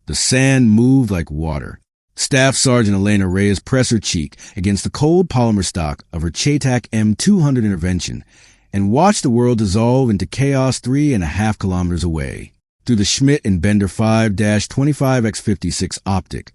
The sand moved like water. Staff Sergeant Aurora Hale pressed her cheek against the cold polymer stock of her Chaitak M200 intervention and watched the world dissolve into chaos 3.5 kilometers away. Through the Schmidt and Bender 5-25x56 optic,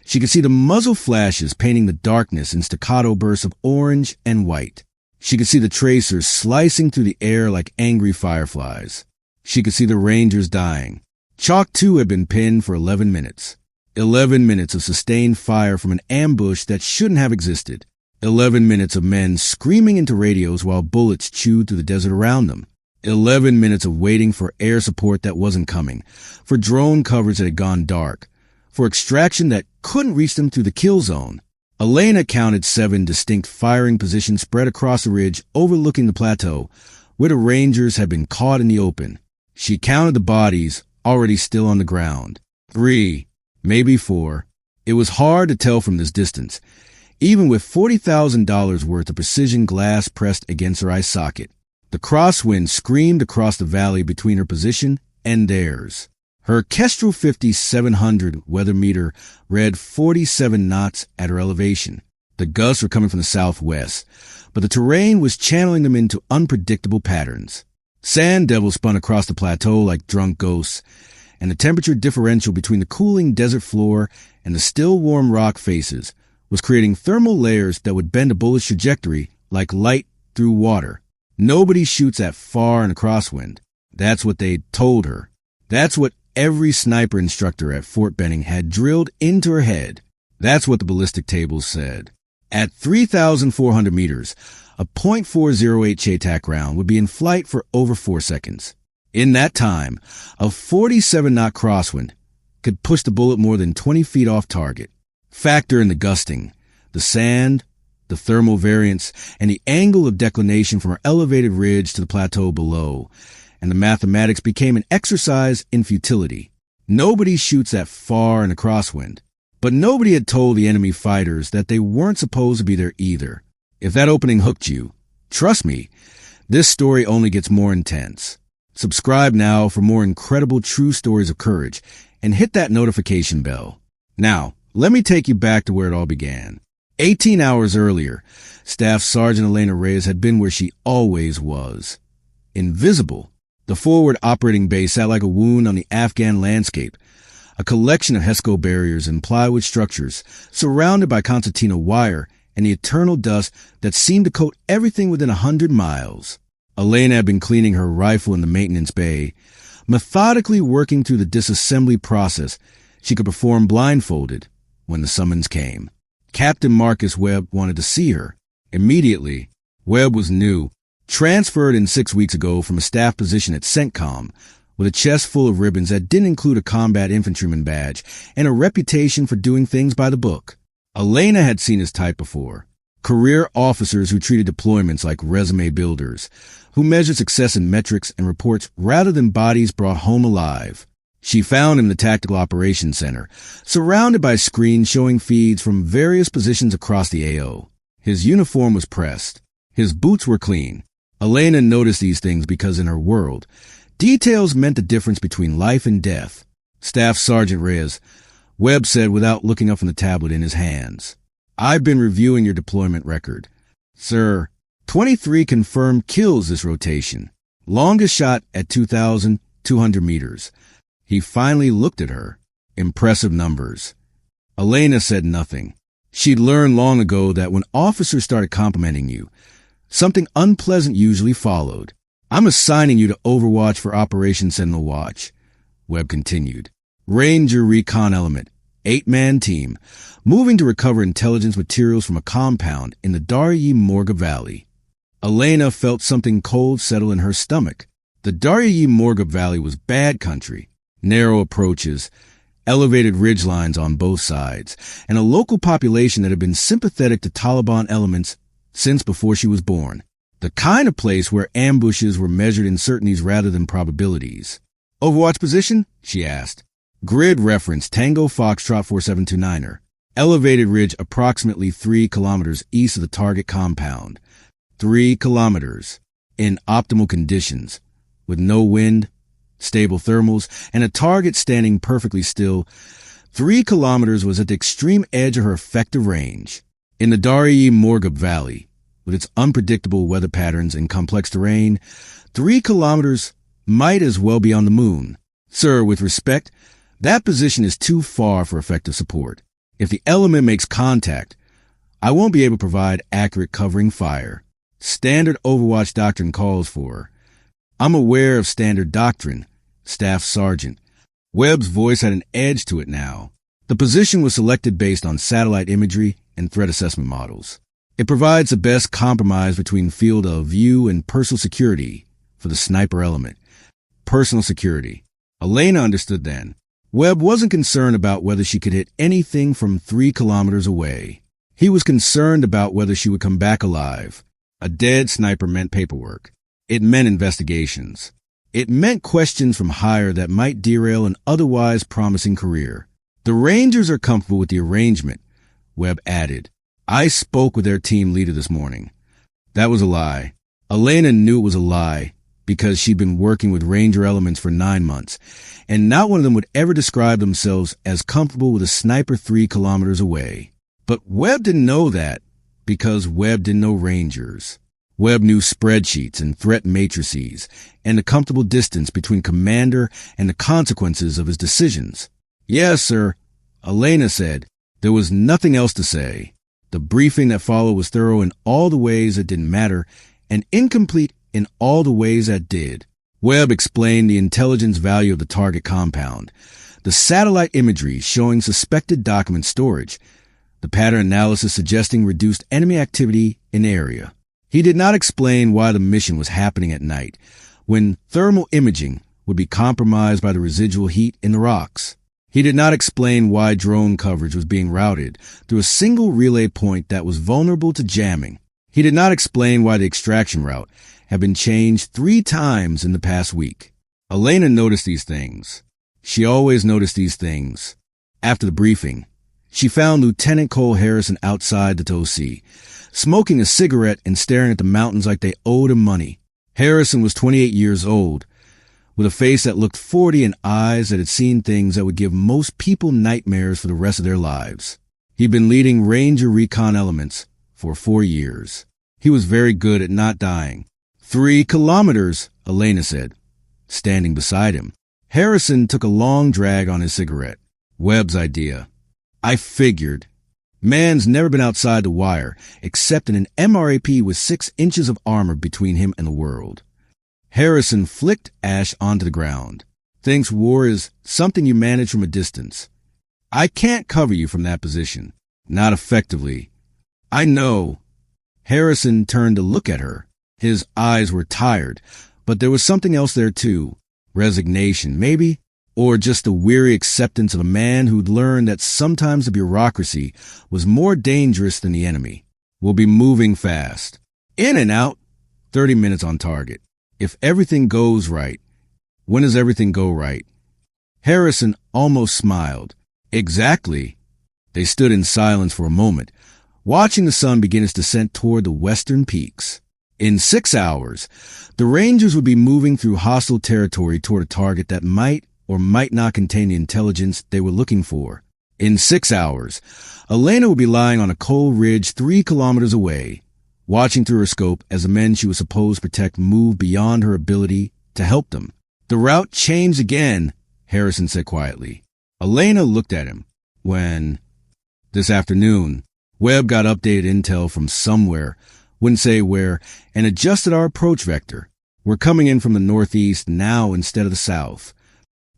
she could see the muzzle flashes painting the darkness in staccato bursts of orange and white. She could see the tracers slicing through the air like angry fireflies. She could see the Rangers dying. Chalk 2 had been pinned for 11 minutes. 11 minutes of sustained fire from an ambush that shouldn't have existed. 11 minutes of men screaming into radios while bullets chewed through the desert around them. 11 minutes of waiting for air support that wasn't coming, for drone coverage that had gone dark, for extraction that couldn't reach them through the kill zone. Elena counted 7 distinct firing positions spread across the ridge overlooking the plateau, where the Rangers had been caught in the open. She counted the bodies already still on the ground. 3, maybe 4. It was hard to tell from this distance, even with $40,000 worth of precision glass pressed against her eye socket. The crosswind screamed across the valley between her position and theirs. Her Kestrel 5700 weather meter read 47 knots at her elevation. The gusts were coming from the southwest, but the terrain was channeling them into unpredictable patterns. Sand devils spun across the plateau like drunk ghosts, and the temperature differential between the cooling desert floor and the still warm rock faces was creating thermal layers that would bend a bullet's trajectory like light through water. Nobody shoots that far in a crosswind. That's what they told her. That's what every sniper instructor at Fort Benning had drilled into her head. That's what the ballistic tables said. At 3,400 meters, a .408 Chaitak round would be in flight for over 4 seconds. In that time, a 47-knot crosswind could push the bullet more than 20 feet off target. Factor in the gusting, the sand, the thermal variance, and the angle of declination from our elevated ridge to the plateau below, and the mathematics became an exercise in futility. Nobody shoots that far in a crosswind, but nobody had told the enemy fighters that they weren't supposed to be there either. If that opening hooked you, trust me, this story only gets more intense. Subscribe now for more incredible true stories of courage, and hit that notification bell. Now, let me take you back to where it all began. 18 hours earlier, Staff Sergeant Aurora Hale had been where she always was. Invisible, the forward operating base sat like a wound on the Afghan landscape, a collection of HESCO barriers and plywood structures surrounded by concertina wire and the eternal dust that seemed to coat everything within 100 miles. Elena had been cleaning her rifle in the maintenance bay, methodically working through the disassembly process she could perform blindfolded when the summons came. Captain Marcus Webb wanted to see her. Immediately, Webb was new, transferred in 6 weeks ago from a staff position at CENTCOM, with a chest full of ribbons that didn't include a combat infantryman badge and a reputation for doing things by the book. Elena had seen his type before. Career officers who treated deployments like resume builders, who measured success in metrics and reports rather than bodies brought home alive. She found him in the Tactical Operations Center, surrounded by screens showing feeds from various positions across the AO. His uniform was pressed. His boots were clean. Elena noticed these things because in her world, details meant the difference between life and death. Staff Sergeant Reyes, Webb said without looking up from the tablet in his hands. I've been reviewing your deployment record. Sir, 23 confirmed kills this rotation. Longest shot at 2,200 meters. He finally looked at her. Impressive numbers. Elena said nothing. She'd learned long ago that when officers started complimenting you, something unpleasant usually followed. I'm assigning you to Overwatch for Operation Sentinel Watch, Webb continued. Ranger Recon Element, 8-man team, moving to recover intelligence materials from a compound in the Darya Morga Valley. Elena felt something cold settle in her stomach. The Darya Morga Valley was bad country. Narrow approaches, elevated ridgelines on both sides, and a local population that had been sympathetic to Taliban elements since before she was born. The kind of place where ambushes were measured in certainties rather than probabilities. Overwatch position? She asked. Grid reference Tango Foxtrot 4729er. Elevated ridge approximately 3 kilometers east of the target compound. 3 kilometers. In optimal conditions. With no wind, stable thermals, and a target standing perfectly still. 3 kilometers was at the extreme edge of her effective range. In the Dari-Morghab Valley, with its unpredictable weather patterns and complex terrain, 3 kilometers might as well be on the moon. Sir, with respect, that position is too far for effective support. If the element makes contact, I won't be able to provide accurate covering fire. Standard overwatch doctrine calls for. I'm aware of standard doctrine, Staff Sergeant. Webb's voice had an edge to it now. The position was selected based on satellite imagery and threat assessment models. It provides the best compromise between field of view and personal security for the sniper element. Personal security. Elena understood then. Webb wasn't concerned about whether she could hit anything from 3 kilometers away. He was concerned about whether she would come back alive. A dead sniper meant paperwork. It meant investigations. It meant questions from higher that might derail an otherwise promising career. The Rangers are comfortable with the arrangement, Webb added. I spoke with their team leader this morning. That was a lie. Elena knew it was a lie because she'd been working with Ranger elements for 9 months, and not one of them would ever describe themselves as comfortable with a sniper 3 kilometers away. But Webb didn't know that because Webb didn't know Rangers. Webb knew spreadsheets and threat matrices and the comfortable distance between commander and the consequences of his decisions. Yes, sir, Elena said. There was nothing else to say. The briefing that followed was thorough in all the ways that didn't matter and incomplete in all the ways that did. Webb explained the intelligence value of the target compound, the satellite imagery showing suspected document storage, the pattern analysis suggesting reduced enemy activity in the area. He did not explain why the mission was happening at night, when thermal imaging would be compromised by the residual heat in the rocks. He did not explain why drone coverage was being routed through a single relay point that was vulnerable to jamming. He did not explain why the extraction route had been changed 3 times in the past week. Elena noticed these things. She always noticed these things. After the briefing, she found Lieutenant Cole Harrison outside the TOC, smoking a cigarette and staring at the mountains like they owed him money. Harrison was 28 years old, with a face that looked 40 and eyes that had seen things that would give most people nightmares for the rest of their lives. He'd been leading Ranger recon elements for 4 years. He was very good at not dying. 3 kilometers, Elena said, standing beside him. Harrison took a long drag on his cigarette. Webb's idea. I figured. Man's never been outside the wire, except in an MRAP with 6 inches of armor between him and the world. Harrison flicked ash onto the ground. Thinks war is something you manage from a distance. I can't cover you from that position. Not effectively. I know. Harrison turned to look at her. His eyes were tired, but there was something else there too. Resignation, maybe? Or just the weary acceptance of a man who'd learned that sometimes the bureaucracy was more dangerous than the enemy. We'll be moving fast. In and out. 30 minutes on target. If everything goes right. When does everything go right? Harrison almost smiled. Exactly. They stood in silence for a moment, watching the sun begin its descent toward the western peaks. In 6 hours, the Rangers would be moving through hostile territory toward a target that might or might not contain the intelligence they were looking for. In 6 hours, Elena would be lying on a coal ridge 3 kilometers away, watching through her scope as the men she was supposed to protect moved beyond her ability to help them. The route changed again, Harrison said quietly. Elena looked at him. When? This afternoon, Webb got updated intel from somewhere, wouldn't say where, and adjusted our approach vector. We're coming in from the northeast now instead of the south.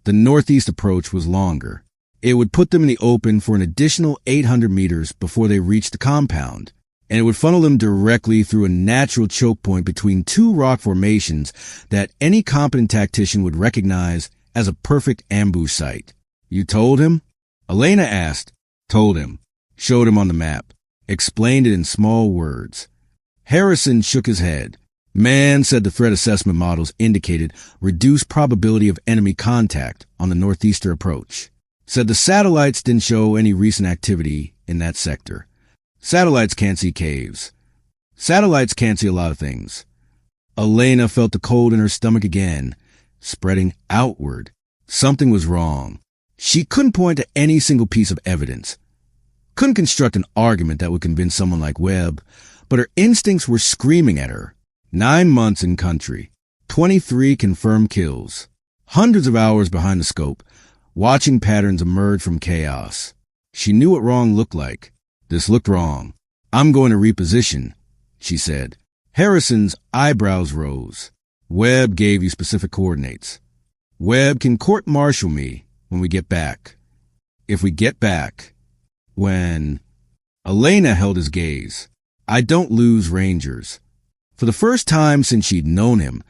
The northeast approach was longer. It would put them in the open for an additional 800 meters before they reached the compound, and it would funnel them directly through a natural choke point between 2 rock formations that any competent tactician would recognize as a perfect ambush site. You told him? Elena asked. Told him. Showed him on the map. Explained it in small words. Harrison shook his head. Man said the threat assessment models indicated reduced probability of enemy contact on the northeastern approach. Said the satellites didn't show any recent activity in that sector. Satellites can't see caves. Satellites can't see a lot of things. Elena felt the cold in her stomach again. spreading outward. Something was wrong. She couldn't point to any single piece of evidence, couldn't construct an argument that would convince someone like Webb, but her instincts were screaming at her. 9 months in country, 23 confirmed kills, hundreds of hours behind the scope, watching patterns emerge from chaos. She knew what wrong looked like. This looked wrong. I'm going to reposition, she said. Harrison's eyebrows rose. Webb gave you specific coordinates. Webb can court-martial me when we get back. If we get back. When... Elena held his gaze. I don't lose Rangers. For the first time since she'd known him,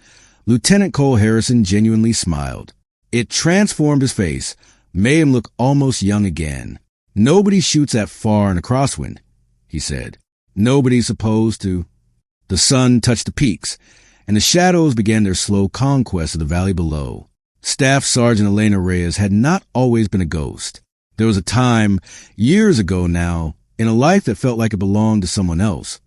Lieutenant Cole Harrison genuinely smiled. It transformed his face, made him look almost young again. Nobody shoots that far in a crosswind, he said. Nobody's supposed to. The sun touched the peaks, and the shadows began their slow conquest of the valley below. Staff Sergeant Elena Reyes had not always been a ghost. There was a time, years ago now, in a life that felt like it belonged to someone else,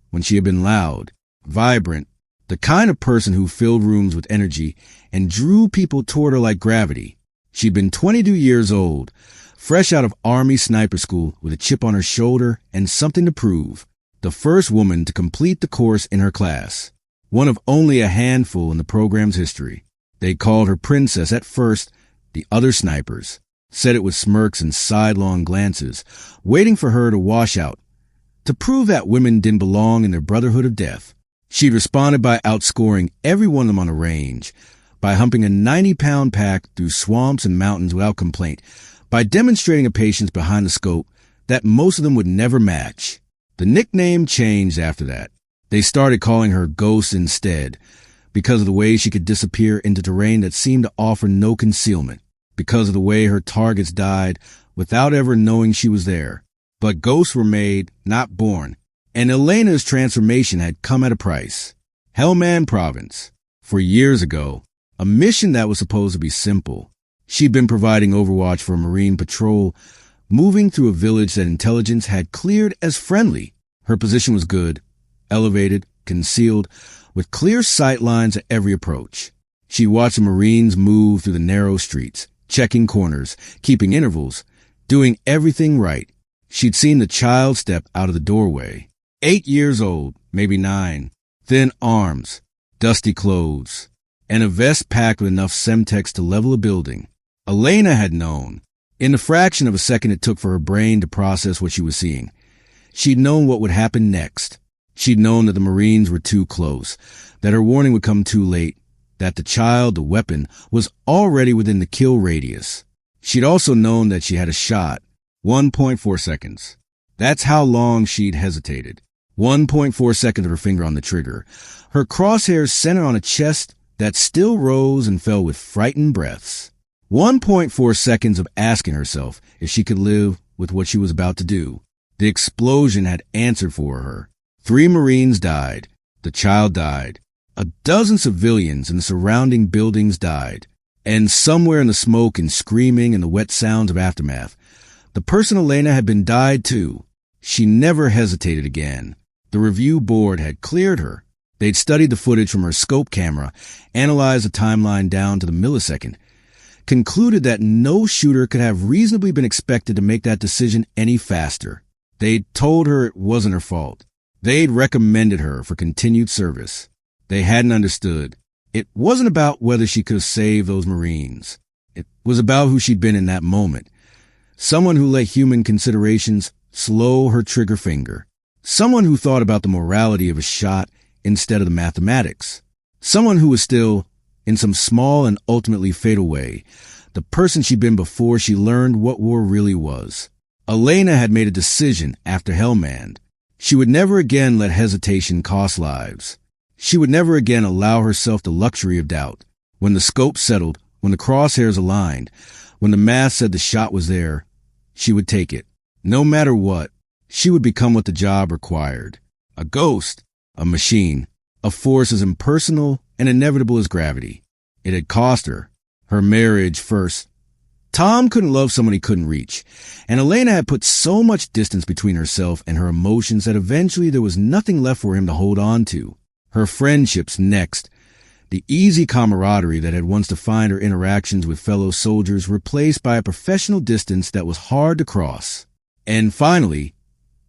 when she had been loud, vibrant, the kind of person who filled rooms with energy and drew people toward her like gravity. She'd been 22 years old, fresh out of Army sniper school with a chip on her shoulder and something to prove. The first woman to complete the course in her class, one of only a handful in the program's history. They called her Princess at first. The other snipers said it with smirks and sidelong glances, waiting for her to wash out, to prove that women didn't belong in their brotherhood of death. She'd responded by outscoring every one of them on the range, by humping a 90-pound pack through swamps and mountains without complaint, by demonstrating a patience behind the scope that most of them would never match. The nickname changed after that. They started calling her Ghost instead, because of the way she could disappear into terrain that seemed to offer no concealment, because of the way her targets died without ever knowing she was there. But ghosts were made, not born, and Elena's transformation had come at a price. Helmand Province. For years ago, a mission that was supposed to be simple. She'd been providing overwatch for a Marine patrol, moving through a village that intelligence had cleared as friendly. Her position was good, elevated, concealed, with clear sight lines at every approach. She watched the Marines move through the narrow streets, checking corners, keeping intervals, doing everything right. She'd seen the child step out of the doorway. 8 years old, maybe 9. Thin arms, dusty clothes, and a vest packed with enough Semtex to level a building. Elena had known. In the fraction of a second it took for her brain to process what she was seeing, she'd known what would happen next. She'd known that the Marines were too close, that her warning would come too late, that the child, the weapon, was already within the kill radius. She'd also known that she had a shot. 1.4 seconds. That's how long she'd hesitated. 1.4 seconds of her finger on the trigger. Her crosshairs centered on a chest that still rose and fell with frightened breaths. 1.4 seconds of asking herself if she could live with what she was about to do. The explosion had answered for her. 3 Marines died. The child died. A dozen civilians in the surrounding buildings died. And somewhere in the smoke and screaming and the wet sounds of aftermath, the person Elena had been died too. She never hesitated again. The review board had cleared her. They'd studied the footage from her scope camera, analyzed the timeline down to the millisecond, concluded that no shooter could have reasonably been expected to make that decision any faster. They'd told her it wasn't her fault. They'd recommended her for continued service. They hadn't understood. It wasn't about whether she could have saved those Marines. It was about who she'd been in that moment. Someone who let human considerations slow her trigger finger. Someone who thought about the morality of a shot instead of the mathematics. Someone who was still, in some small and ultimately fatal way, the person she'd been before she learned what war really was. Elena had made a decision after Helmand. She would never again let hesitation cost lives. She would never again allow herself the luxury of doubt. When the scope settled, when the crosshairs aligned, when the math said the shot was there, she would take it. No matter what, she would become what the job required. A ghost, a machine, a force as impersonal and inevitable as gravity. It had cost her. Her marriage first. Tom couldn't love someone he couldn't reach, and Elena had put so much distance between herself and her emotions that eventually there was nothing left for him to hold on to. Her friendships next. The easy camaraderie that had once defined her interactions with fellow soldiers replaced by a professional distance that was hard to cross. And finally,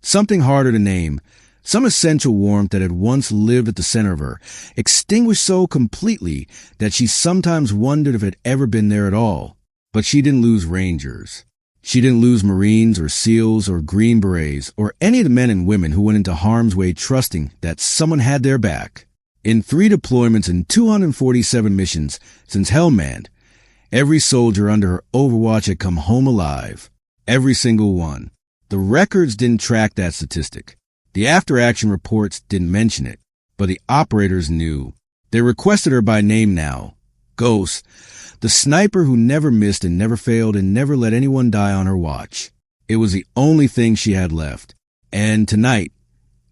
something harder to name, some essential warmth that had once lived at the center of her, extinguished so completely that she sometimes wondered if it had ever been there at all. But she didn't lose Rangers. She didn't lose Marines or SEALs or Green Berets or any of the men and women who went into harm's way trusting that someone had their back. In 3 deployments and 247 missions since Hellmanned, every soldier under her overwatch had come home alive. Every single one. The records didn't track that statistic. The after-action reports didn't mention it, but the operators knew. They requested her by name now. Ghost, the sniper who never missed and never failed and never let anyone die on her watch. It was the only thing she had left. And tonight,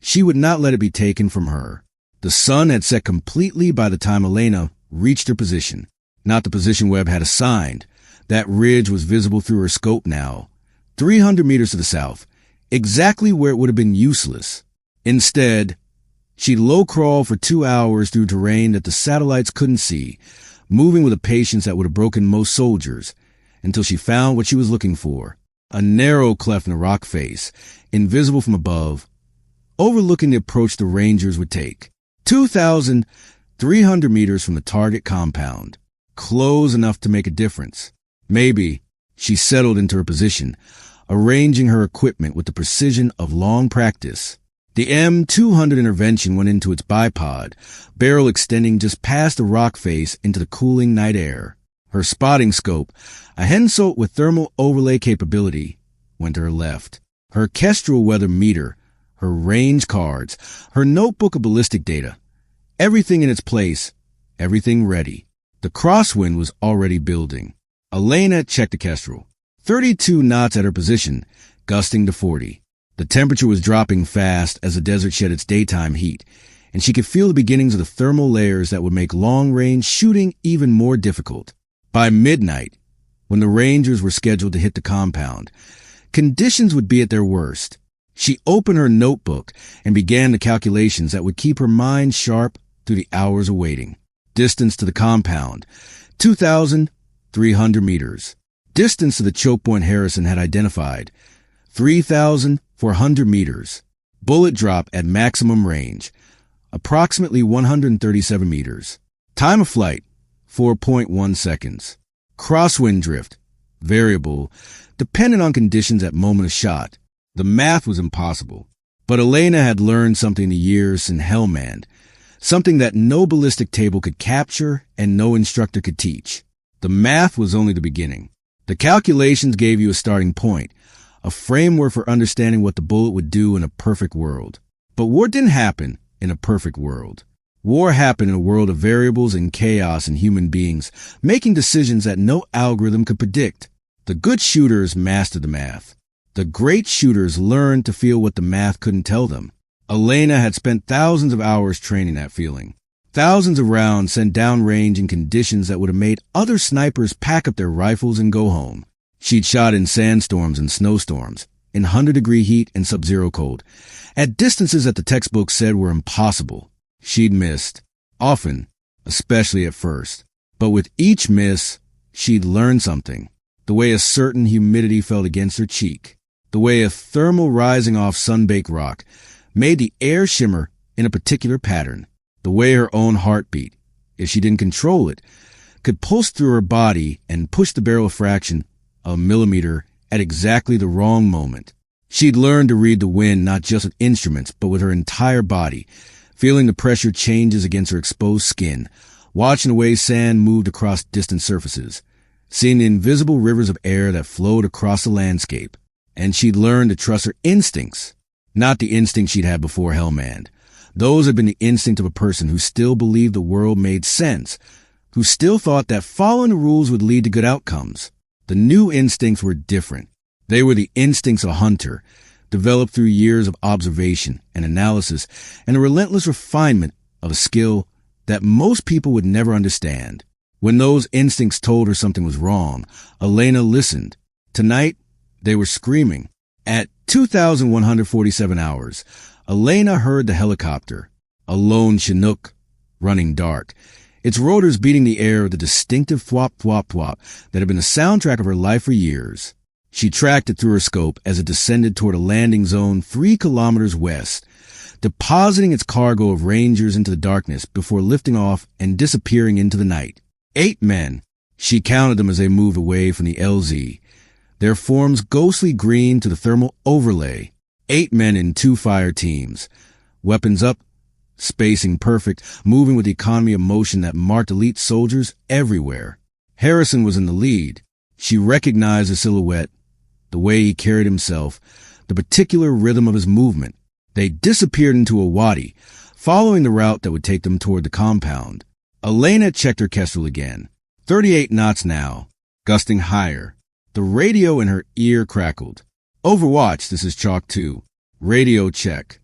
she would not let it be taken from her. The sun had set completely by the time Elena reached her position. Not the position Webb had assigned. That ridge was visible through her scope now. 300 meters to the south, exactly where it would have been useless. Instead, she low-crawled for 2 hours through terrain that the satellites couldn't see, moving with a patience that would have broken most soldiers, until she found what she was looking for. A narrow cleft in the rock face, invisible from above, overlooking the approach the Rangers would take. 2,300 meters from the target compound. Close enough to make a difference. Maybe she settled into her position, arranging her equipment with the precision of long practice. The M200 intervention went into its bipod, barrel extending just past the rock face into the cooling night air. Her spotting scope, a Hensoldt with thermal overlay capability, went to her left. Her Kestrel weather meter, her range cards, her notebook of ballistic data. Everything in its place, everything ready. The crosswind was already building. Elena checked the Kestrel. 32 knots at her position, gusting to 40. The temperature was dropping fast as the desert shed its daytime heat, and she could feel the beginnings of the thermal layers that would make long-range shooting even more difficult. By midnight, when the Rangers were scheduled to hit the compound, conditions would be at their worst. She opened her notebook and began the calculations that would keep her mind sharp through the hours of waiting. Distance to the compound, 2,300 meters. Distance to the choke point Harrison had identified, 3,400 meters. Bullet drop at maximum range, approximately 137 meters. Time of flight, 4.1 seconds. Crosswind drift, variable, dependent on conditions at moment of shot. The math was impossible. But Elena had learned something in the years since Hellmanned, something that no ballistic table could capture and no instructor could teach. The math was only the beginning. The calculations gave you a starting point, a framework for understanding what the bullet would do in a perfect world. But war didn't happen in a perfect world. War happened in a world of variables and chaos and human beings making decisions that no algorithm could predict. The good shooters mastered the math. The great shooters learned to feel what the math couldn't tell them. Elena had spent thousands of hours training that feeling. Thousands of rounds sent downrange in conditions that would have made other snipers pack up their rifles and go home. She'd shot in sandstorms and snowstorms, in 100-degree heat and sub-zero cold, at distances that the textbooks said were impossible. She'd missed, often, especially at first. But with each miss, she'd learned something. The way a certain humidity felt against her cheek. The way a thermal rising off sun-baked rock made the air shimmer in a particular pattern. The way her own heartbeat, if she didn't control it, could pulse through her body and push the barrel a fraction of a millimeter at exactly the wrong moment. She'd learned to read the wind not just with instruments, but with her entire body, feeling the pressure changes against her exposed skin, watching the way sand moved across distant surfaces, seeing the invisible rivers of air that flowed across the landscape. And she'd learned to trust her instincts, not the instinct she'd had before Hellmanned. Those had been the instinct of a person who still believed the world made sense, who still thought that following the rules would lead to good outcomes. The new instincts were different. They were the instincts of a hunter, developed through years of observation and analysis and a relentless refinement of a skill that most people would never understand. When those instincts told her something was wrong, Elena listened. Tonight, they were screaming. At 2,147 hours, Elena heard the helicopter, a lone Chinook, running dark, its rotors beating the air with the distinctive thwop thwop thwop that had been the soundtrack of her life for years. She tracked it through her scope as it descended toward a landing zone 3 kilometers west, depositing its cargo of Rangers into the darkness before lifting off and disappearing into the night. 8 men. She counted them as they moved away from the LZ, their forms ghostly green to the thermal overlay. 8 men in 2 fire teams, weapons up, spacing perfect, moving with the economy of motion that marked elite soldiers everywhere. Harrison was in the lead. She recognized the silhouette, the way he carried himself, the particular rhythm of his movement. They disappeared into a wadi, following the route that would take them toward the compound. Elena checked her kestrel again. 38 knots now, gusting higher. The radio in her ear crackled. Overwatch, this is Chalk 2. Radio check.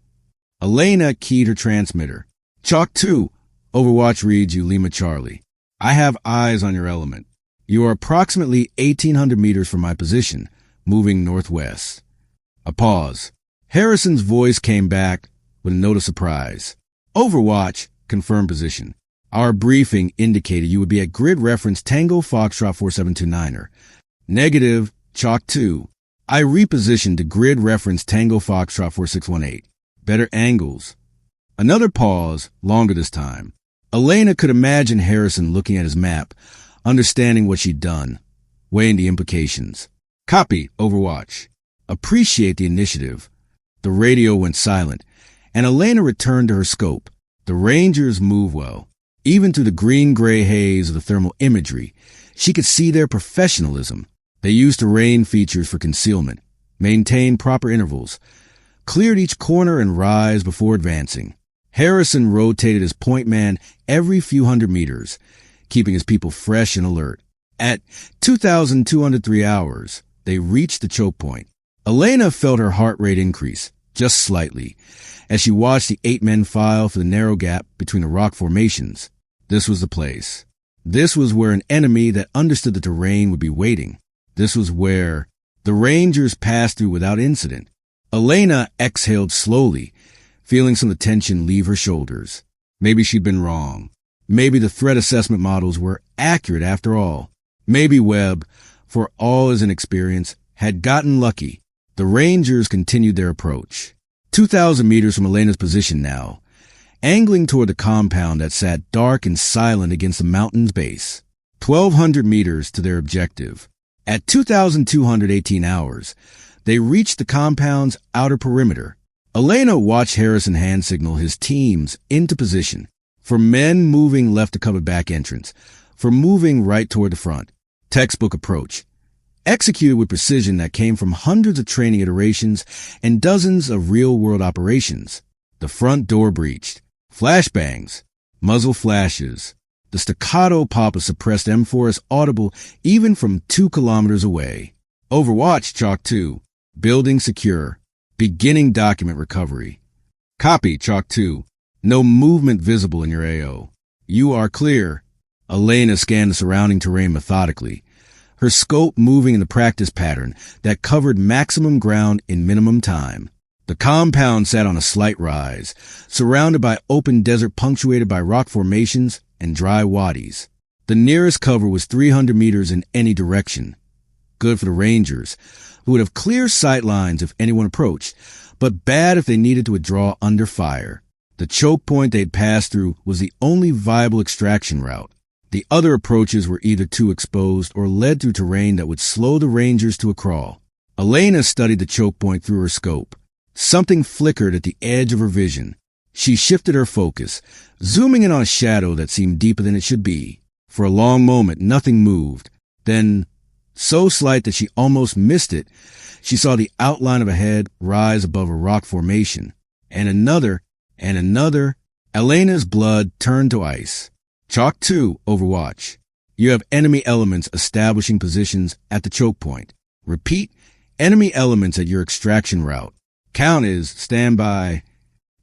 Elena keyed her transmitter. Chalk 2. Overwatch reads you Lima Charlie. I have eyes on your element. You are approximately 1,800 meters from my position, moving northwest. A pause. Harrison's voice came back with a note of surprise. Overwatch, confirmed position. Our briefing indicated you would be at grid reference Tango Foxtrot 4729er. Negative, Chalk 2. I repositioned to grid reference Tango Foxtrot 4618. Better angles. Another pause, longer this time. Elena could imagine Harrison looking at his map, understanding what she'd done, weighing the implications. Copy, Overwatch. Appreciate the initiative. The radio went silent, and Elena returned to her scope. The Rangers move well. Even through the green-gray haze of the thermal imagery, she could see their professionalism. They used terrain features for concealment, maintained proper intervals, cleared each corner and rise before advancing. Harrison rotated his point man every few hundred meters, keeping his people fresh and alert. At 2,203 hours, they reached the choke point. Elena felt her heart rate increase, just slightly, as she watched the 8 men file for the narrow gap between the rock formations. This was the place. This was where an enemy that understood the terrain would be waiting. This was where the Rangers passed through without incident. Elena exhaled slowly, feeling some of the tension leave her shoulders. Maybe she'd been wrong. Maybe the threat assessment models were accurate after all. Maybe Webb, for all his inexperience, had gotten lucky. The Rangers continued their approach. 2,000 meters from Elena's position now, angling toward the compound that sat dark and silent against the mountain's base. 1,200 meters to their objective. At 2,218 hours, they reached the compound's outer perimeter. Elena watched Harrison hand signal his teams into position, for men moving left to cover back entrance, for moving right toward the front. Textbook approach, executed with precision that came from hundreds of training iterations and dozens of real-world operations. The front door breached. Flashbangs, muzzle flashes. The staccato pop of suppressed M4 is audible even from 2 kilometers away. Overwatch, Chalk 2. Building secure. Beginning document recovery. Copy, Chalk 2. No movement visible in your AO. You are clear. Elena scanned the surrounding terrain methodically, her scope moving in the practice pattern that covered maximum ground in minimum time. The compound sat on a slight rise, surrounded by open desert punctuated by rock formations and dry wadis. The nearest cover was 300 meters in any direction. Good for the Rangers, who would have clear sight lines if anyone approached, but bad if they needed to withdraw under fire. The choke point they'd passed through was the only viable extraction route. The other approaches were either too exposed or led through terrain that would slow the Rangers to a crawl. Elena studied the choke point through her scope. Something flickered at the edge of her vision. She shifted her focus, zooming in on a shadow that seemed deeper than it should be. For a long moment, nothing moved. Then, so slight that she almost missed it, she saw the outline of a head rise above a rock formation. And another, and another. Elena's blood turned to ice. Chalk 2, Overwatch. You have enemy elements establishing positions at the choke point. Repeat, enemy elements at your extraction route. Count is standby.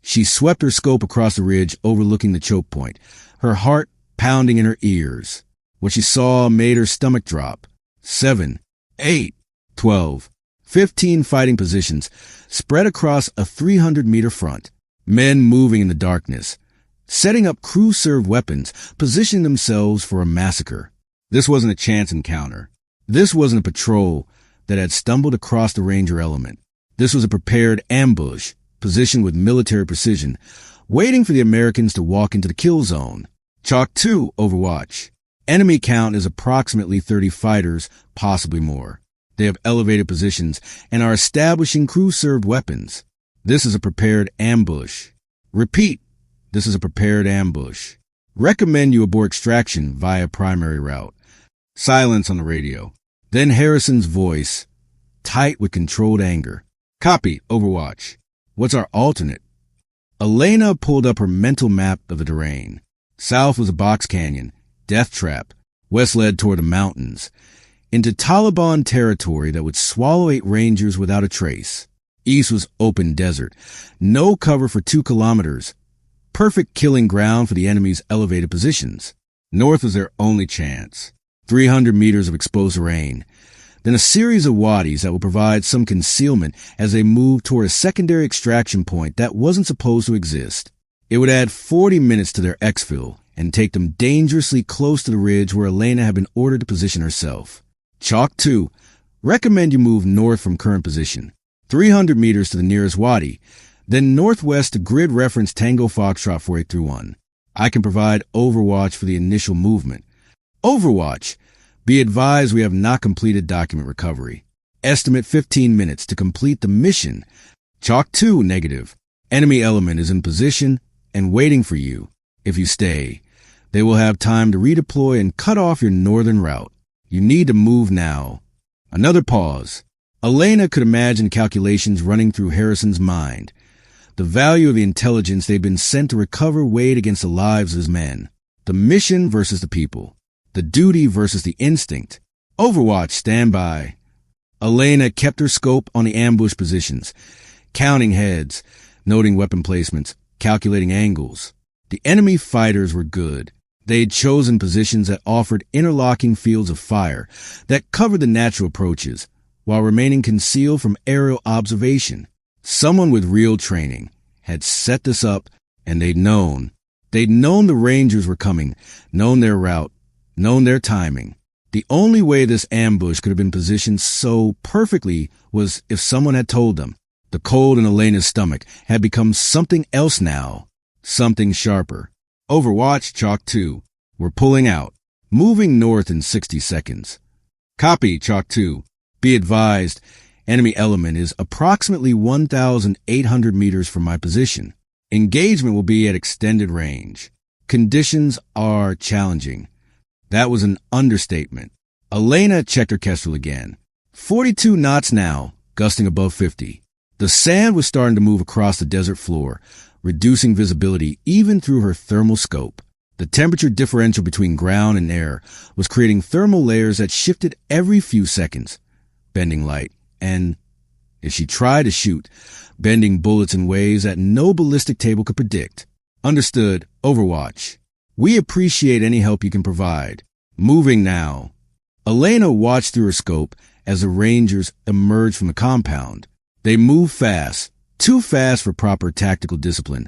She swept her scope across the ridge overlooking the choke point, her heart pounding in her ears. What she saw made her stomach drop. 7, 8, 12, 15 fighting positions spread across a 300-meter front. Men moving in the darkness, setting up crew-served weapons, positioning themselves for a massacre. This wasn't a chance encounter. This wasn't a patrol that had stumbled across the Ranger element. This was a prepared ambush, positioned with military precision, waiting for the Americans to walk into the kill zone. Chalk 2, Overwatch. Enemy count is approximately 30 fighters, possibly more. They have elevated positions and are establishing crew-served weapons. This is a prepared ambush. Repeat, this is a prepared ambush. Recommend you abort extraction via primary route. Silence on the radio. Then Harrison's voice, tight with controlled anger. Copy, Overwatch. What's our alternate? Elena pulled up her mental map of the terrain. South was a box canyon, death trap. West led toward the mountains, into Taliban territory that would swallow 8 Rangers without a trace. East was open desert, no cover for 2 kilometers, perfect killing ground for the enemy's elevated positions. North was their only chance. 300 meters of exposed terrain, then a series of wadis that would provide some concealment as they moved toward a secondary extraction point that wasn't supposed to exist. It would add 40 minutes to their exfil and take them dangerously close to the ridge where Elena had been ordered to position herself. Chalk 2, recommend you move north from current position, 300 meters to the nearest wadi, then northwest to grid reference Tango Foxtrot 4831. I can provide Overwatch for the initial movement. Overwatch, be advised we have not completed document recovery. Estimate 15 minutes to complete the mission. Chalk 2, negative. Enemy element is in position and waiting for you. If you stay, they will have time to redeploy and cut off your northern route. You need to move now. Another pause. Elena could imagine calculations running through Harrison's mind. The value of the intelligence they'd been sent to recover weighed against the lives of his men. The mission versus the people. The duty versus the instinct. Overwatch, stand by. Elena kept her scope on the ambush positions, counting heads, noting weapon placements, calculating angles. The enemy fighters were good. They'd chosen positions that offered interlocking fields of fire that covered the natural approaches, while remaining concealed from aerial observation. Someone with real training had set this up, and they'd known. They'd known the Rangers were coming, known their route, known their timing. The only way this ambush could have been positioned so perfectly was if someone had told them. The cold in Elena's stomach had become something else now, something sharper. Overwatch, Chalk 2. We're pulling out, moving north in 60 seconds. Copy, Chalk 2. Be advised, enemy element is approximately 1,800 meters from my position. Engagement will be at extended range. Conditions are challenging. That was an understatement. Elena checked her kestrel again. 42 knots now, gusting above 50. The sand was starting to move across the desert floor, reducing visibility even through her thermal scope. The temperature differential between ground and air was creating thermal layers that shifted every few seconds, bending light, and, if she tried to shoot, bending bullets in ways that no ballistic table could predict. Understood, Overwatch. We appreciate any help you can provide. Moving now. Elena watched through her scope as the Rangers emerged from the compound. They moved fast, too fast for proper tactical discipline,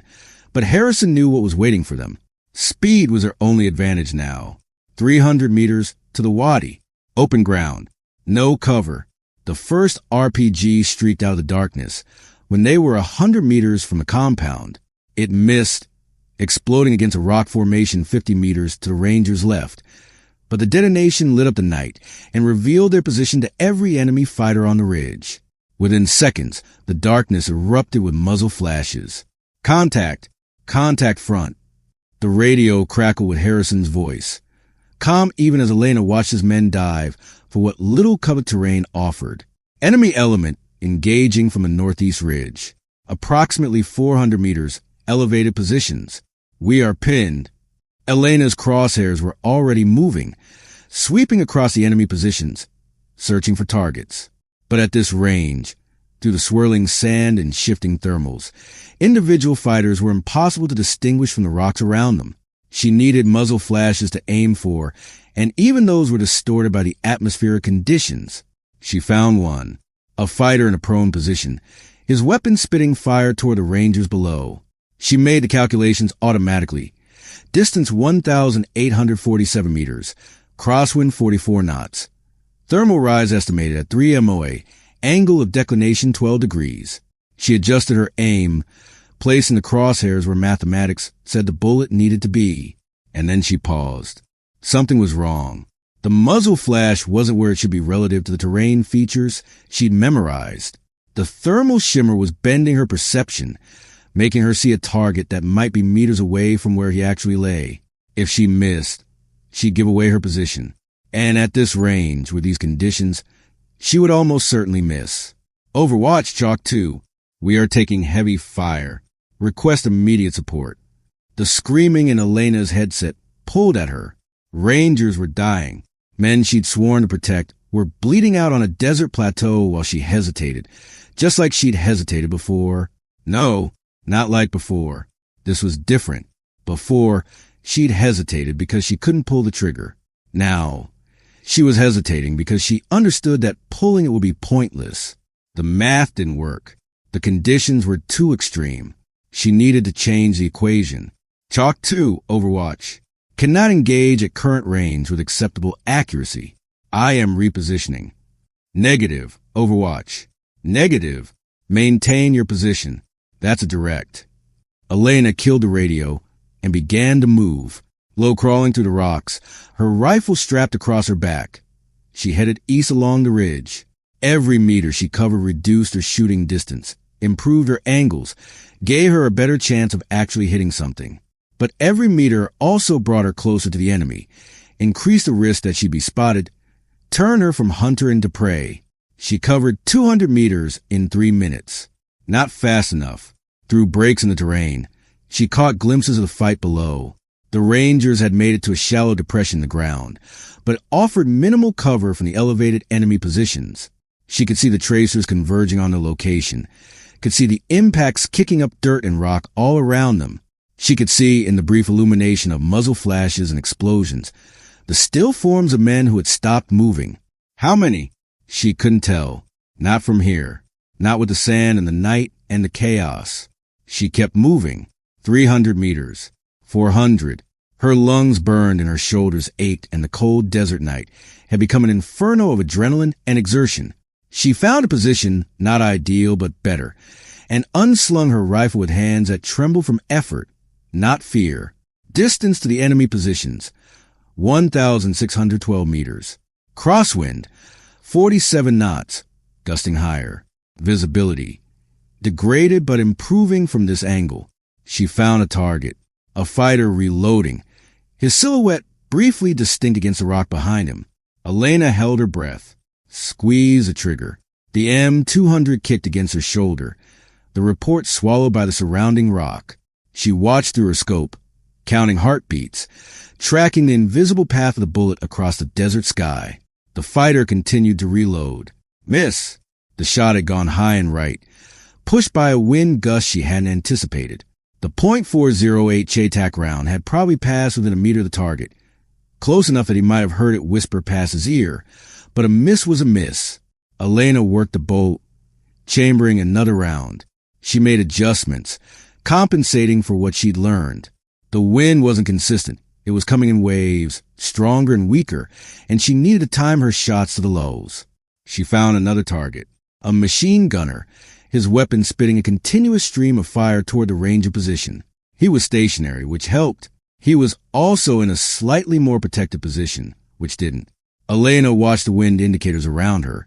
but Harrison knew what was waiting for them. Speed was their only advantage now. 300 meters to the wadi. Open ground. No cover. The first RPG streaked out of the darkness when they were 100 meters from the compound. It missed, exploding against a rock formation 50 meters to the Rangers' left. But the detonation lit up the night and revealed their position to every enemy fighter on the ridge. Within seconds, the darkness erupted with muzzle flashes. Contact! Contact front! The radio crackled with Harrison's voice, calm even as Elena watched his men dive for what little covered terrain offered. Enemy element engaging from the northeast ridge. Approximately 400 meters, elevated positions. We are pinned. Elena's crosshairs were already moving, sweeping across the enemy positions, searching for targets. But at this range, through the swirling sand and shifting thermals, individual fighters were impossible to distinguish from the rocks around them. She needed muzzle flashes to aim for, and even those were distorted by the atmospheric conditions. She found one, a fighter in a prone position, his weapon spitting fire toward the Rangers below. She made the calculations automatically. Distance 1,847 meters. Crosswind 44 knots. Thermal rise estimated at 3 MOA. Angle of declination 12 degrees. She adjusted her aim, placing the crosshairs where mathematics said the bullet needed to be. And then she paused. Something was wrong. The muzzle flash wasn't where it should be relative to the terrain features she'd memorized. The thermal shimmer was bending her perception, making her see a target that might be meters away from where he actually lay. If she missed, she'd give away her position. And at this range, with these conditions, she would almost certainly miss. Overwatch Chalk 2. We are taking heavy fire. Request immediate support. The screaming in Elena's headset pulled at her. Rangers were dying. Men she'd sworn to protect were bleeding out on a desert plateau while she hesitated, just like she'd hesitated before. No, not like before. This was different. Before, she'd hesitated because she couldn't pull the trigger. Now, she was hesitating because she understood that pulling it would be pointless. The math didn't work. The conditions were too extreme. She needed to change the equation. Chalk 2, Overwatch. Cannot engage at current range with acceptable accuracy. I am repositioning. Negative, Overwatch. Negative, maintain your position. That's a direct. Elena killed the radio and began to move, low crawling through the rocks, her rifle strapped across her back. She headed east along the ridge. Every meter she covered reduced her shooting distance, improved her angles, gave her a better chance of actually hitting something. But every meter also brought her closer to the enemy, increased the risk that she'd be spotted, turned her from hunter into prey. She covered 200 meters in 3 minutes. Not fast enough. Through breaks in the terrain, she caught glimpses of the fight below. The Rangers had made it to a shallow depression in the ground, but offered minimal cover from the elevated enemy positions. She could see the tracers converging on the location, could see the impacts kicking up dirt and rock all around them. She could see, in the brief illumination of muzzle flashes and explosions, the still forms of men who had stopped moving. How many? She couldn't tell. Not from here. Not with the sand and the night and the chaos. She kept moving. 300 meters. 400. Her lungs burned and her shoulders ached, and the cold desert night had become an inferno of adrenaline and exertion. She found a position, not ideal but better, and unslung her rifle with hands that trembled from effort, not fear. Distance to the enemy positions, 1,612 meters. Crosswind, 47 knots, gusting higher. Visibility, degraded but improving from this angle. She found a target, a fighter reloading, his silhouette briefly distinct against the rock behind him. Elena held her breath. Squeeze the trigger. The M200 kicked against her shoulder, the report swallowed by the surrounding rock. She watched through her scope, counting heartbeats, tracking the invisible path of the bullet across the desert sky. The fighter continued to reload. Miss! The shot had gone high and right, pushed by a wind gust she hadn't anticipated. The .408 Chaytak round had probably passed within a meter of the target, close enough that he might have heard it whisper past his ear, but a miss was a miss. Elena worked the bolt, chambering another round. She made adjustments, compensating for what she'd learned. The wind wasn't consistent. It was coming in waves, stronger and weaker, and she needed to time her shots to the lows. She found another target, a machine gunner, his weapon spitting a continuous stream of fire toward the ranger position. He was stationary, which helped. He was also in a slightly more protected position, which didn't. Elena watched the wind indicators around her,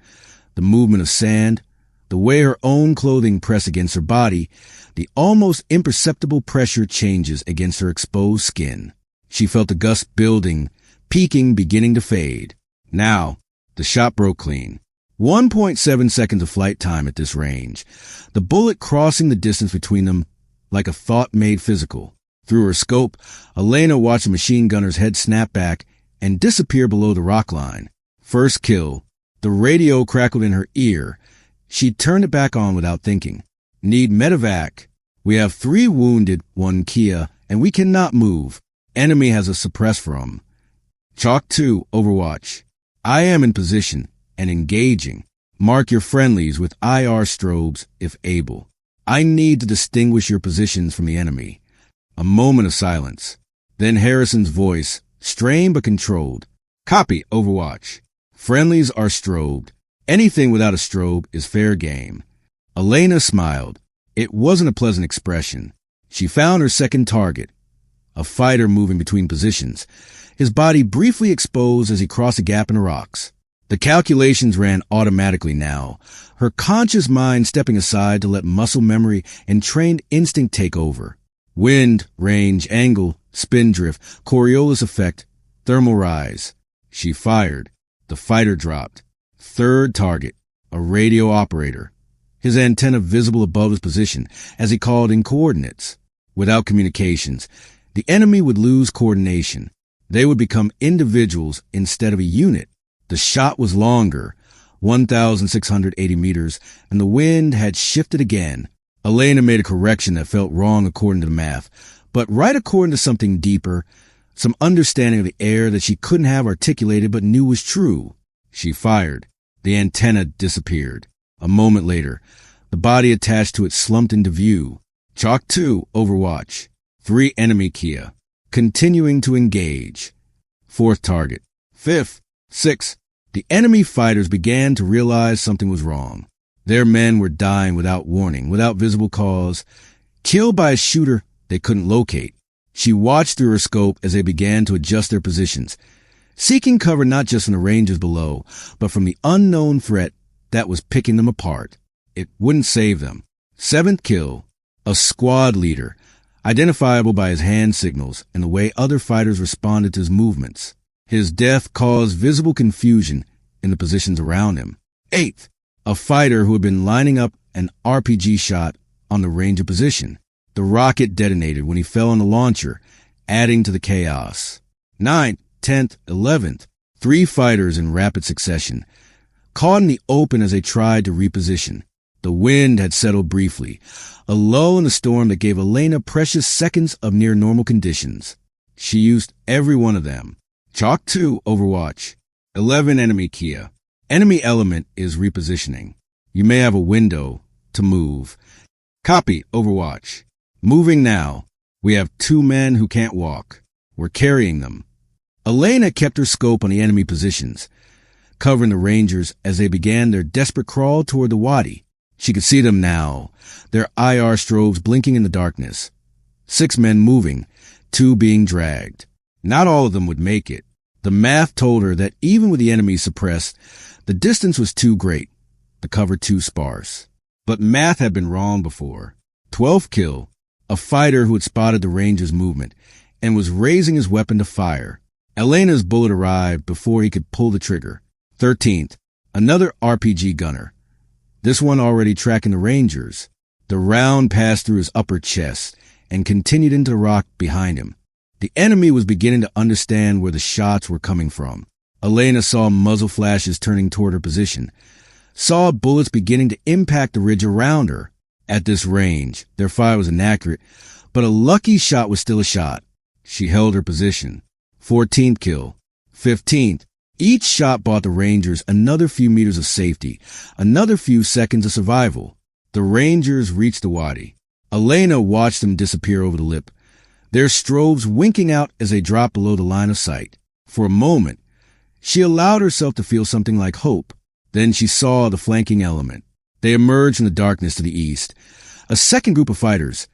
the movement of sand, the way her own clothing pressed against her body, the almost imperceptible pressure changes against her exposed skin. She felt the gust building, peaking, beginning to fade. Now, the shot broke clean. 1.7 seconds of flight time at this range, the bullet crossing the distance between them like a thought made physical. Through her scope, Elena watched the machine gunner's head snap back and disappear below the rock line. First kill. The radio crackled in her ear. She turned it back on without thinking. Need medevac. We have 3 wounded, 1 Kia, and we cannot move. Enemy has us suppressed from. Chalk 2, Overwatch. I am in position and engaging. Mark your friendlies with IR strobes if able. I need to distinguish your positions from the enemy. A moment of silence. Then Harrison's voice, strained but controlled. Copy, Overwatch. Friendlies are strobed. Anything without a strobe is fair game. Elena smiled. It wasn't a pleasant expression. She found her second target, a fighter moving between positions, his body briefly exposed as he crossed a gap in the rocks. The calculations ran automatically now, her conscious mind stepping aside to let muscle memory and trained instinct take over. Wind, range, angle, spin drift, Coriolis effect, thermal rise. She fired. The fighter dropped. Third target, a radio operator, his antenna visible above his position as he called in coordinates. Without communications, the enemy would lose coordination. They would become individuals instead of a unit. The shot was longer, 1,680 meters, and the wind had shifted again. Elena made a correction that felt wrong according to the math, but right according to something deeper, some understanding of the air that she couldn't have articulated but knew was true. She fired. The antenna disappeared. A moment later, the body attached to it slumped into view. Chalk 2, Overwatch. 3 enemy Kia. Continuing to engage. Fourth target. Fifth. 6. The enemy fighters began to realize something was wrong. Their men were dying without warning, without visible cause, killed by a shooter they couldn't locate. She watched through her scope as they began to adjust their positions, seeking cover not just from the ranges below, but from the unknown threat that was picking them apart. It wouldn't save them. Seventh kill, a squad leader, identifiable by his hand signals and the way other fighters responded to his movements. His death caused visible confusion in the positions around him. Eighth, a fighter who had been lining up an RPG shot on the ranger position. The rocket detonated when he fell on the launcher, adding to the chaos. 9th, 10th, 11th, 3 fighters in rapid succession, caught in the open as they tried to reposition. The wind had settled briefly, a lull in the storm that gave Elena precious seconds of near normal conditions. She used every one of them. Chalk 2, Overwatch. 11 enemy Kia. Enemy element is repositioning. You may have a window to move. Copy, Overwatch. Moving now. We have 2 men who can't walk. We're carrying them. Elena kept her scope on the enemy positions, covering the Rangers as they began their desperate crawl toward the wadi. She could see them now, their IR strobes blinking in the darkness. 6 men moving, 2 being dragged. Not all of them would make it. The math told her that even with the enemy suppressed, the distance was too great, the cover too sparse. But math had been wrong before. 12th kill, a fighter who had spotted the Rangers' movement and was raising his weapon to fire. Elena's bullet arrived before he could pull the trigger. 13th, another RPG gunner, this one already tracking the Rangers. The round passed through his upper chest and continued into the rock behind him. The enemy was beginning to understand where the shots were coming from. Elena saw muzzle flashes turning toward her position, saw bullets beginning to impact the ridge around her. At this range, their fire was inaccurate, but a lucky shot was still a shot. She held her position. 14th kill. 15th. Each shot bought the Rangers another few meters of safety, another few seconds of survival. The Rangers reached the wadi. Elena watched them disappear over the lip, their strobes winking out as they dropped below the line of sight. For a moment, she allowed herself to feel something like hope. Then she saw the flanking element. They emerged from the darkness to the east. A second group of fighters,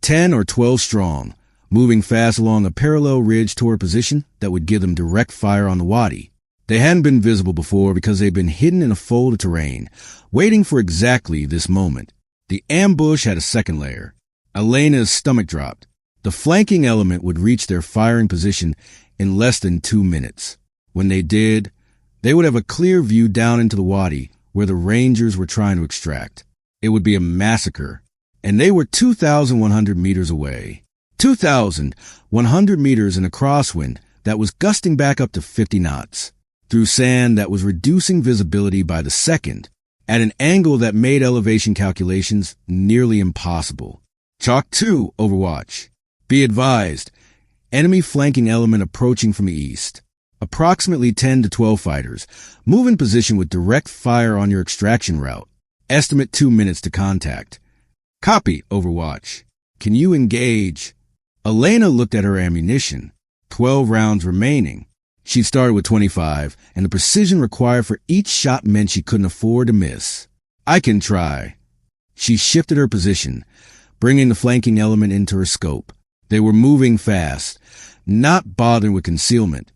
10 or 12 strong, moving fast along a parallel ridge toward a position that would give them direct fire on the wadi. They hadn't been visible before because they'd been hidden in a fold of terrain, waiting for exactly this moment. The ambush had a second layer. Elena's stomach dropped. The flanking element would reach their firing position in less than 2 minutes. When they did, they would have a clear view down into the wadi where the Rangers were trying to extract. It would be a massacre, and they were 2,100 meters away. 2,100 meters in a crosswind that was gusting back up to 50 knots, through sand that was reducing visibility by the second, at an angle that made elevation calculations nearly impossible. Chalk 2, Overwatch. Be advised, enemy flanking element approaching from the east. Approximately 10 to 12 fighters. Move in position with direct fire on your extraction route. Estimate 2 minutes to contact. Copy, Overwatch. Can you engage? Elena looked at her ammunition. 12 rounds remaining. She started with 25, and the precision required for each shot meant she couldn't afford to miss. I can try. She shifted her position, bringing the flanking element into her scope. They were moving fast, not bothering with concealment.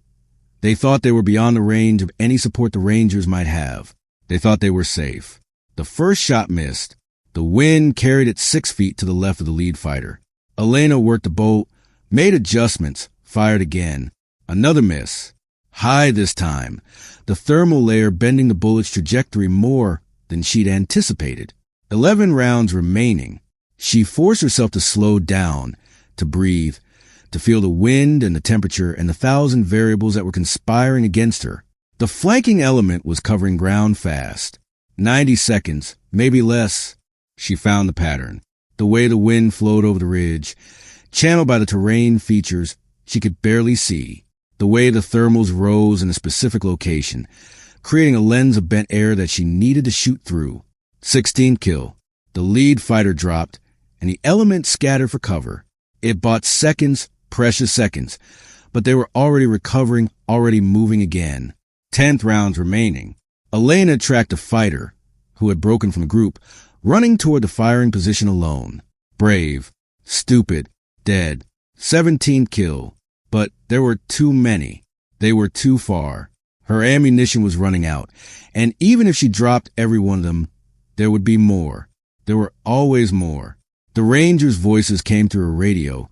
They thought they were beyond the range of any support the Rangers might have. They thought they were safe. The first shot missed. The wind carried it 6 feet to the left of the lead fighter. Elena worked the bolt, made adjustments, fired again. Another miss. High this time, the thermal layer bending the bullet's trajectory more than she'd anticipated. 11 rounds remaining. She forced herself to slow down, to breathe, to feel the wind and the temperature and the 1,000 variables that were conspiring against her. The flanking element was covering ground fast. 90 seconds, maybe less. She found the pattern. The way the wind flowed over the ridge, channeled by the terrain features she could barely see. The way the thermals rose in a specific location, creating a lens of bent air that she needed to shoot through. 16th kill. The lead fighter dropped, and the element scattered for cover. It bought seconds, precious seconds, but they were already recovering, already moving again. 10th rounds remaining. Elena tracked a fighter, who had broken from the group, running toward the firing position alone. Brave, stupid, dead. 17th kill. But there were too many. They were too far. Her ammunition was running out, and even if she dropped every one of them, there would be more. There were always more. The Rangers' voices came through a radio,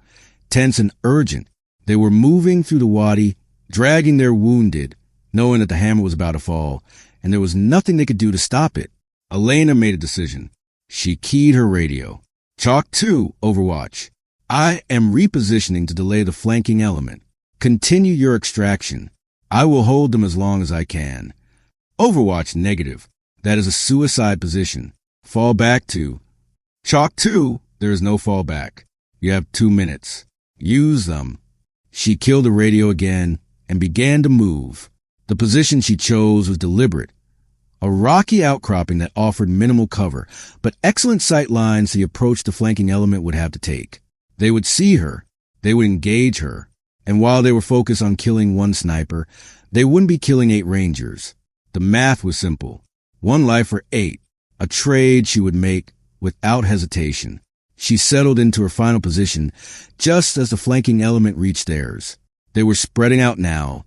tense and urgent. They were moving through the wadi, dragging their wounded, knowing that the hammer was about to fall, and there was nothing they could do to stop it. Elena made a decision. She keyed her radio. Chalk 2, Overwatch. I am repositioning to delay the flanking element. Continue your extraction. I will hold them as long as I can. Overwatch negative. That is a suicide position. Fall back to. Chalk 2, there is no fallback. You have 2 minutes. Use them. She killed the radio again and began to move. The position she chose was deliberate. A rocky outcropping that offered minimal cover, but excellent sight lines the approach the flanking element would have to take. They would see her, they would engage her, and while they were focused on killing one sniper, they wouldn't be killing 8 Rangers. The math was simple. 1 life for 8, a trade she would make without hesitation. She settled into her final position just as the flanking element reached theirs. They were spreading out now,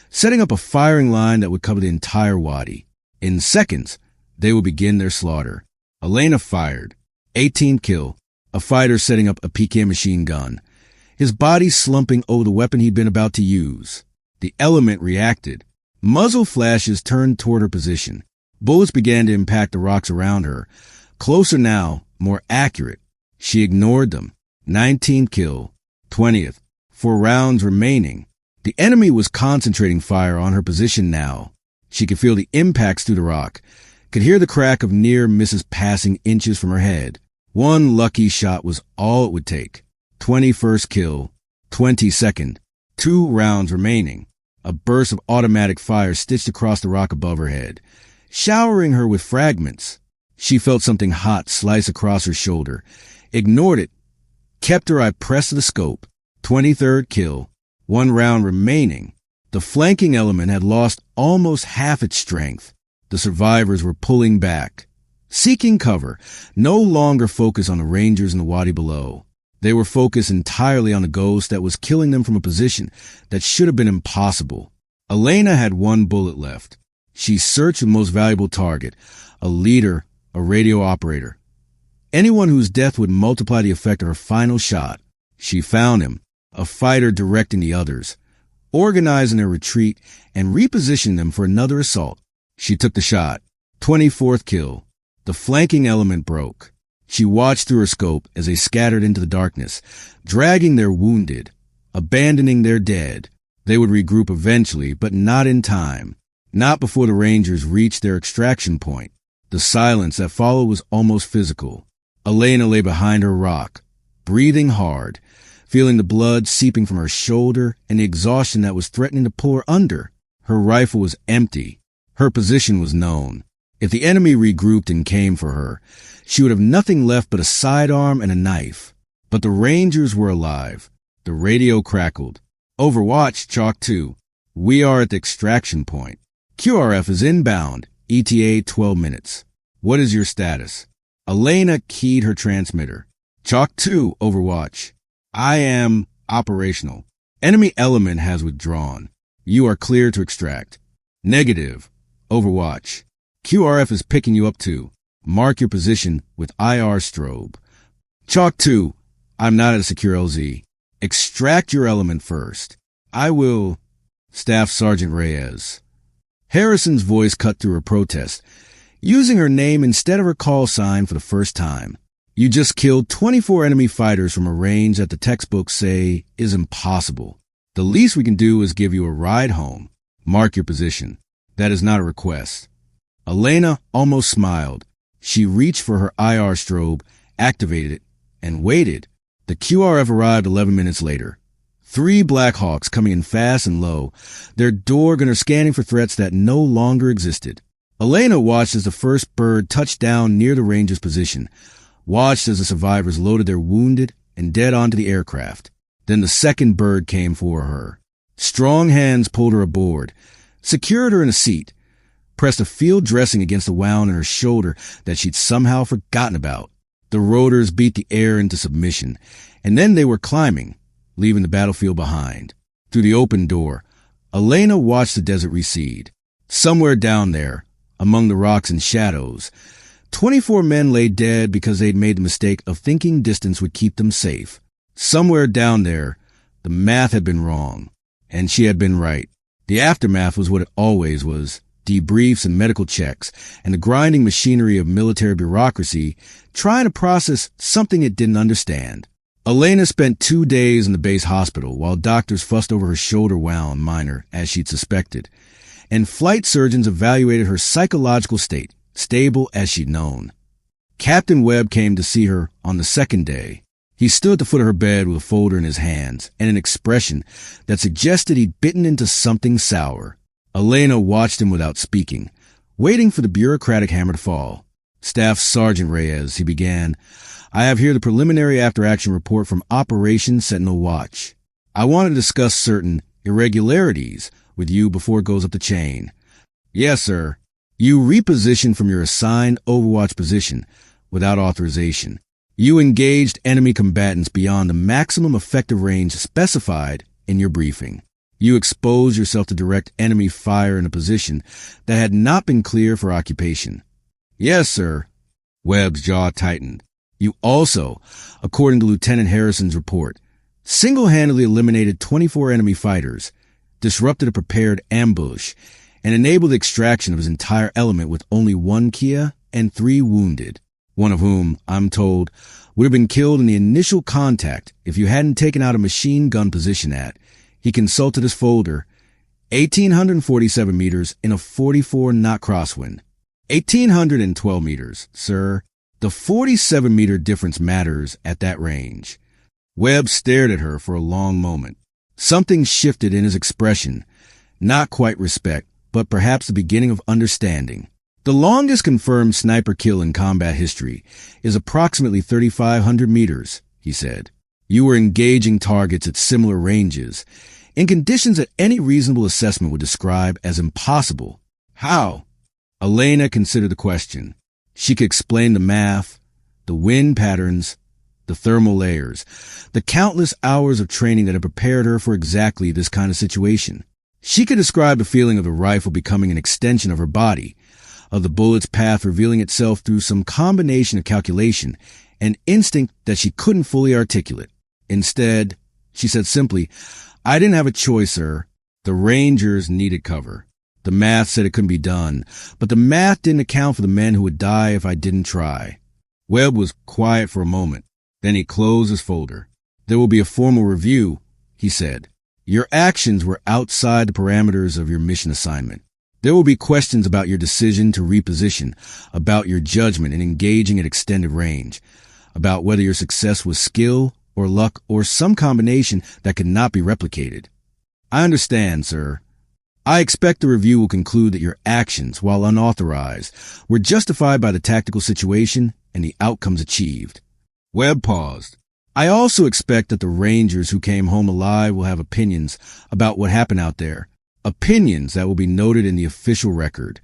setting up a firing line that would cover the entire wadi. In seconds, they would begin their slaughter. Elena fired. 18th kill. A fighter setting up a PK machine gun, his body slumping over the weapon he'd been about to use. The element reacted. Muzzle flashes turned toward her position. Bullets began to impact the rocks around her. Closer now, more accurate. She ignored them. 19th kill. 20th. 4 rounds remaining. The enemy was concentrating fire on her position now. She could feel the impacts through the rock, could hear the crack of near misses passing inches from her head. 1 lucky shot was all it would take. 21st kill. 22nd. 2 rounds remaining. A burst of automatic fire stitched across the rock above her head, showering her with fragments. She felt something hot slice across her shoulder, ignored it, kept her eye pressed to the scope. 23rd kill. 1 round remaining. The flanking element had lost almost half its strength. The survivors were pulling back, seeking cover, no longer focused on the Rangers in the wadi below. They were focused entirely on the ghost that was killing them from a position that should have been impossible. Elena had 1 bullet left. She searched the most valuable target, a leader, a radio operator. Anyone whose death would multiply the effect of her final shot. She found him, a fighter directing the others, organizing their retreat and repositioning them for another assault. She took the shot. 24th kill. The flanking element broke. She watched through her scope as they scattered into the darkness, dragging their wounded, abandoning their dead. They would regroup eventually, but not in time. Not before the Rangers reached their extraction point. The silence that followed was almost physical. Elena lay behind her rock, breathing hard, feeling the blood seeping from her shoulder and the exhaustion that was threatening to pull her under. Her rifle was empty. Her position was known. If the enemy regrouped and came for her, she would have nothing left but a sidearm and a knife. But the Rangers were alive. The radio crackled. Overwatch, Chalk 2. We are at the extraction point. QRF is inbound. ETA 12 minutes. What is your status? Elena keyed her transmitter. Chalk 2, Overwatch. I am operational. Enemy element has withdrawn. You are clear to extract. Negative. Overwatch. QRF is picking you up too. Mark your position with IR strobe. Chalk 2. I'm not at a secure LZ. Extract your element first. I will. Staff Sergeant Reyes. Harrison's voice cut through her protest, using her name instead of her call sign for the first time. You just killed 24 enemy fighters from a range that the textbooks say is impossible. The least we can do is give you a ride home. Mark your position. That is not a request. Elena almost smiled. She reached for her IR strobe, activated it, and waited. The QRF arrived 11 minutes later. 3 Blackhawks coming in fast and low, their door gunner scanning for threats that no longer existed. Elena watched as the first bird touched down near the Rangers' position, watched as the survivors loaded their wounded and dead onto the aircraft. Then the second bird came for her. Strong hands pulled her aboard, secured her in a seat, pressed a field dressing against the wound in her shoulder that she'd somehow forgotten about. The rotors beat the air into submission, and then they were climbing, leaving the battlefield behind. Through the open door, Elena watched the desert recede. Somewhere down there, among the rocks and shadows, 24 men lay dead because they'd made the mistake of thinking distance would keep them safe. Somewhere down there, the math had been wrong, and she had been right. The aftermath was what it always was. Debriefs and medical checks, and the grinding machinery of military bureaucracy trying to process something it didn't understand. Elena spent 2 days in the base hospital while doctors fussed over her shoulder wound minor, as she'd suspected, and flight surgeons evaluated her psychological state, stable as she'd known. Captain Webb came to see her on the second day. He stood at the foot of her bed with a folder in his hands and an expression that suggested he'd bitten into something sour. Elena watched him without speaking, waiting for the bureaucratic hammer to fall. Staff Sergeant Reyes, he began, I have here the preliminary after-action report from Operation Sentinel Watch. I want to discuss certain irregularities with you before it goes up the chain. Yes, sir. You repositioned from your assigned Overwatch position without authorization. You engaged enemy combatants beyond the maximum effective range specified in your briefing. You exposed yourself to direct enemy fire in a position that had not been clear for occupation. Yes, sir. Webb's jaw tightened. You also, according to Lieutenant Harrison's report, single-handedly eliminated 24 enemy fighters, disrupted a prepared ambush, and enabled the extraction of his entire element with only 1 Kia and 3 wounded, one of whom, I'm told, would have been killed in the initial contact if you hadn't taken out a machine gun position at. He consulted his folder. 1,847 meters in a 44-knot crosswind. 1,812 meters, sir. The 47-meter difference matters at that range. Webb stared at her for a long moment. Something shifted in his expression. Not quite respect, but perhaps the beginning of understanding. The longest confirmed sniper kill in combat history is approximately 3,500 meters, he said. You were engaging targets at similar ranges, in conditions that any reasonable assessment would describe as impossible. How? Elena considered the question. She could explain the math, the wind patterns, the thermal layers, the countless hours of training that had prepared her for exactly this kind of situation. She could describe the feeling of the rifle becoming an extension of her body, of the bullet's path revealing itself through some combination of calculation and instinct that she couldn't fully articulate. Instead, she said simply, I didn't have a choice, sir. The Rangers needed cover. The math said it couldn't be done, but the math didn't account for the men who would die if I didn't try. Webb was quiet for a moment. Then he closed his folder. There will be a formal review, he said. Your actions were outside the parameters of your mission assignment. There will be questions about your decision to reposition, about your judgment in engaging at extended range, about whether your success was skill or luck or some combination that could not be replicated. I understand, sir. I expect the review will conclude that your actions, while unauthorized, were justified by the tactical situation and the outcomes achieved. Webb paused. I also expect that the Rangers who came home alive will have opinions about what happened out there. Opinions that will be noted in the official record.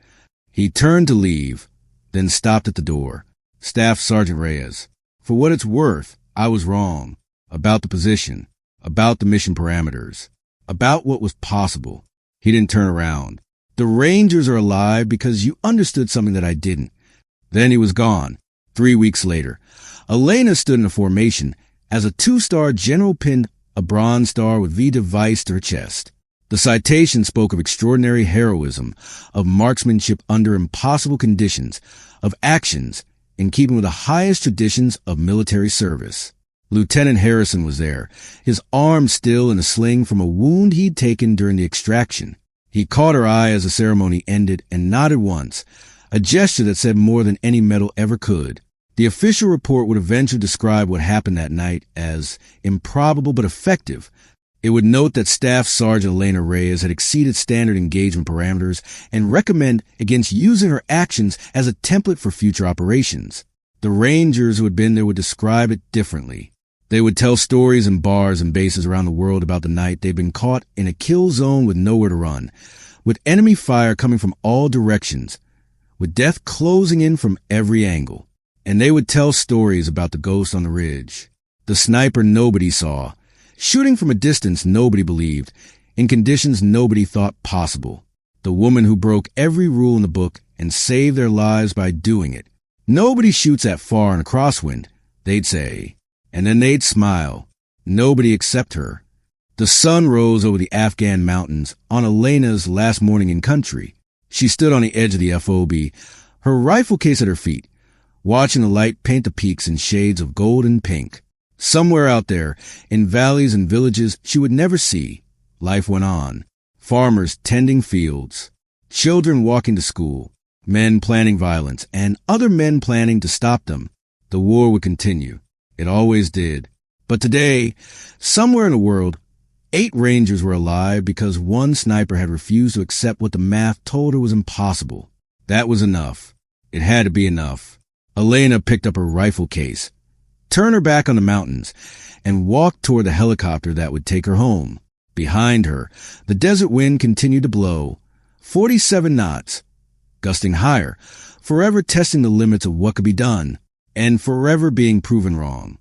He turned to leave, then stopped at the door. Staff Sergeant Reyes, for what it's worth, I was wrong. About the position. About the mission parameters. About what was possible. He didn't turn around. The Rangers are alive because you understood something that I didn't. Then he was gone. 3 weeks later, Elena stood in a formation as a 2-star general pinned a bronze star with V device to her chest. The citation spoke of extraordinary heroism, of marksmanship under impossible conditions, of actions in keeping with the highest traditions of military service. Lieutenant Harrison was there, his arm still in a sling from a wound he'd taken during the extraction. He caught her eye as the ceremony ended and nodded once, a gesture that said more than any medal ever could. The official report would eventually describe what happened that night as improbable but effective. It would note that Staff Sergeant Elena Reyes had exceeded standard engagement parameters and recommend against using her actions as a template for future operations. The Rangers who had been there would describe it differently. They would tell stories in bars and bases around the world about the night they'd been caught in a kill zone with nowhere to run, with enemy fire coming from all directions, with death closing in from every angle. And they would tell stories about the ghost on the ridge, the sniper nobody saw, shooting from a distance nobody believed, in conditions nobody thought possible, the woman who broke every rule in the book and saved their lives by doing it. Nobody shoots that far in a crosswind, they'd say. And then they'd smile. Nobody except her. The sun rose over the Afghan mountains on Elena's last morning in country. She stood on the edge of the FOB, her rifle case at her feet, watching the light paint the peaks in shades of gold and pink. Somewhere out there, in valleys and villages she would never see, life went on. Farmers tending fields, children walking to school, men planning violence, and other men planning to stop them. The war would continue. It always did. But today, somewhere in the world, 8 Rangers were alive because one sniper had refused to accept what the math told her was impossible. That was enough. It had to be enough. Elena picked up her rifle case, turned her back on the mountains, and walked toward the helicopter that would take her home. Behind her, the desert wind continued to blow, 47 knots, gusting higher, forever testing the limits of what could be done, and forever being proven wrong.